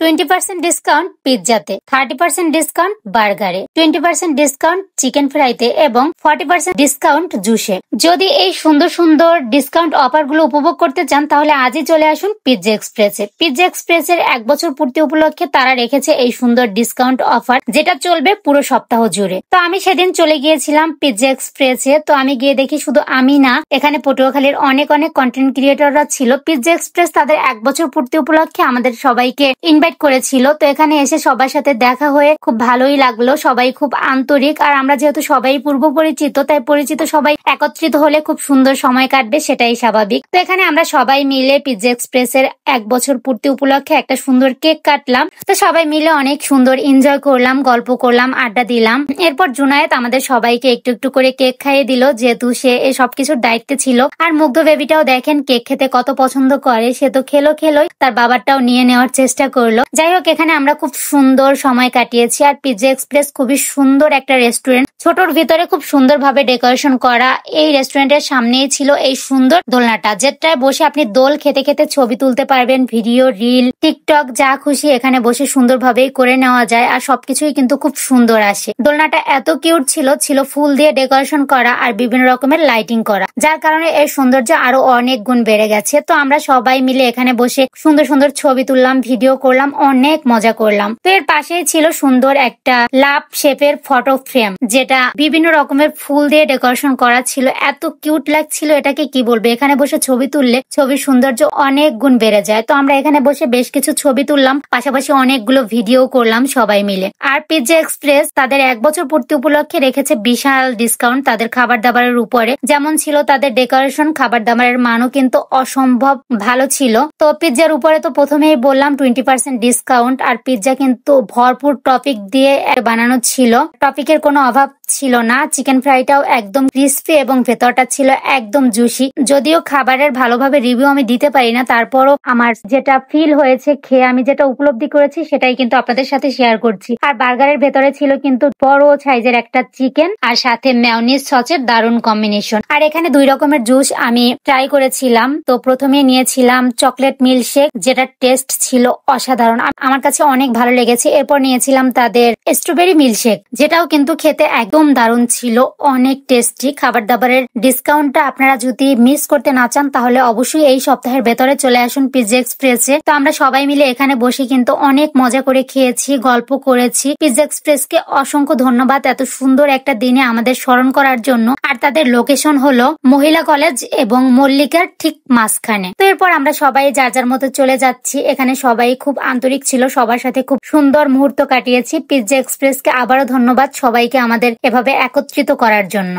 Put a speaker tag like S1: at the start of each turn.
S1: 20% discount পিৎজাতে, 30% discount বার্গারে, 20% discount chicken ফ্রাইতে এবং 40% discount জুসে। যদি এই সুন্দর সুন্দর ডিসকাউন্ট অফার গুলো উপভোগ করতে চান তাহলে আজই চলে আসুন পিৎজা এক্সপ্রেসে। পিৎজা এক্সপ্রেসের 1 বছর পূর্তি উপলক্ষে তারা রেখেছে এই সুন্দর ডিসকাউন্ট অফার, যেটা চলবে পুরো সপ্তাহ জুড়ে। তো আমি সেদিন চলে গিয়েছিলাম পিৎজা এক্সপ্রেসে। তো আমি গিয়ে দেখি শুধু আমি না, এখানে পটুয়াখালীর অনেক কন্টেন্ট ক্রিয়েটররা ছিল। পিৎজা এক্সপ্রেস তাদের 1 বছর পূর্তি উপলক্ষে আমাদের সবাইকে ইনভাইট করেছিল। তো এখানে এসে সবার সাথে দেখা হয়ে খুব ভালোই লাগলো, সবাই খুব আন্তরিক। আর আমরা যেহেতু সবাই পূর্ব পরিচিত, তাই পরিচিত সবাই একত্রিত হলে খুব সুন্দর সময় কাটবে, সেটাই স্বাভাবিক। তো এখানে আমরা সবাই মিলে পিৎজা এক্সপ্রেসের 1 বছর পূর্তি উপলক্ষে একটা সুন্দর কেক কাটলাম। তো সবাই মিলে অনেক সুন্দর এনজয় করলাম, গল্প করলাম, আড্ডা দিলাম। এরপর জুনায়েদ আমাদের সবাইকে একটু একটু করে কেক খাইয়ে দিল, যেহেতু সে এই সবকিছুর দায়িত্বে ছিল। আর মুগ্ধ বেবিটাও দেখেন কেক খেতে কত পছন্দ করে, সে তো খেলোই তার বাবারটাও নিয়ে নেওয়ার চেষ্টা করলো। যাই হোক, এখানে আমরা খুব সুন্দর সময় কাটিয়েছি। আর পিৎজা এক্সপ্রেস খুবই সুন্দর একটা রেস্টুরেন্ট, ছোটর ভিতরে খুব সুন্দর ভাবে ডেকোরেশন করা। এই রেস্টুরেন্টের সামনেই ছিল এই সুন্দর দোলনাটা, যেটায় বসে আপনি দোল খেতে খেতে ছবি তুলতে পারবেন, ভিডিও, রিল, টিকটক যা খুশি এখানে বসে সুন্দরভাবেই করে নেওয়া যায়। আর সবকিছুই কিন্তু খুব সুন্দর আসে। দোলনাটা এত কিউট ছিল ফুল দিয়ে ডেকোরেশন করা আর বিভিন্ন রকমের লাইটিং করা, যার কারণে এর সৌন্দর্য আরো অনেক গুণ বেড়ে গেছে। তো আমরা সবাই মিলে এখানে বসে সুন্দর সুন্দর ছবি তুললাম, ভিডিও করলাম, অনেক মজা করলাম। তো এর পাশেই ছিল সুন্দর একটা লাভ শেপের ফটো ফ্রেম, যেটা বিভিন্ন রকমের ফুল দিয়ে ডেকোরেশন করা ছিল। এত কিউট লাগছিল, এটাকে কি বলবে। এখানে বসে ছবি তুললে ছবির সৌন্দর্য অনেক গুণ বেড়ে যায়। তো আমরা এখানে বসে বেশ কিছু ছবি তুললাম, পাশাপাশি অনেকগুলো ভিডিও করলাম সবাই মিলে। আর পিৎজা এক্সপ্রেস তাদের 1 বছর পূর্তি উপলক্ষে রেখেছে বিশাল ডিসকাউন্ট তাদের খাবার দাবারের উপরে। যেমন ছিল তাদের ডেকোরেশন, খাবার দাবারের মানও কিন্তু অসম্ভব ভালো ছিল। তো পিৎজার উপরে তো প্রথমেই বললাম 20% ডিসকাউন্ট। আর পিৎজা কিন্তু ভরপুর টপিক দিয়ে বানানো ছিল, টপিকের কোনো অভাব ছিল না। চিকেন ফ্রাইটাও একদম ক্রিস্পি এবং ভেতরটা ছিল একদম জুসি। যদিও খাবারের ভালোভাবে রিভিউ আমি দিতে পারি না, তারপরও আমার যেটা ফিল হয়েছে, খেয়ে আমি যেটা উপলব্ধি করেছি সেটাই কিন্তু আপনাদের সাথে শেয়ার করছি। আর বার্গারের ভেতরে ছিল কিন্তু বড় সাইজের একটা চিকেন আর সাথে মেয়োনিজ সসের দারুণ কম্বিনেশন। আর এখানে 2 রকমের জুস আমি ট্রাই করেছিলাম। তো প্রথমে নিয়েছিলাম চকলেট মিল্কশেক, যেটা টেস্ট ছিল অসাধারণ, আমার কাছে অনেক ভালো লেগেছে। এরপর নিয়েছিলাম তাদের স্ট্রবেরি মিল্কশেক, যেটাও কিন্তু খেতে একদম দারুণ ছিল, অনেক টেস্টি। খাবার দাবারের ডিসকাউন্টটা আপনারা যদি মিস করতে না চান তাহলে অবশ্যই এই সপ্তাহের ভেতরে চলে আসুন পিৎজা এক্সপ্রেসে। তো আমরা সবাই মিলে এখানে বসে কিন্তু অনেক মজা করে খেয়েছি, গল্প করেছি। পিৎজা এক্সপ্রেসকে অসংখ্য ধন্যবাদ এত সুন্দর একটা দিনে আমাদের স্মরণ করার জন্য। আর তাদের লোকেশন হলো মহিলা কলেজ এবং মল্লিকার ঠিক মাঝখানে। তো এরপর আমরা সবাই যার যার মতো চলে যাচ্ছি। এখানে সবাই খুব আন্তরিক ছিল, সবার সাথে খুব সুন্দর মুহূর্ত কাটিয়েছি। পিৎজা এক্সপ্রেসকে আবারও ধন্যবাদ সবাইকে আমাদের এভাবে একত্রিত করার জন্য।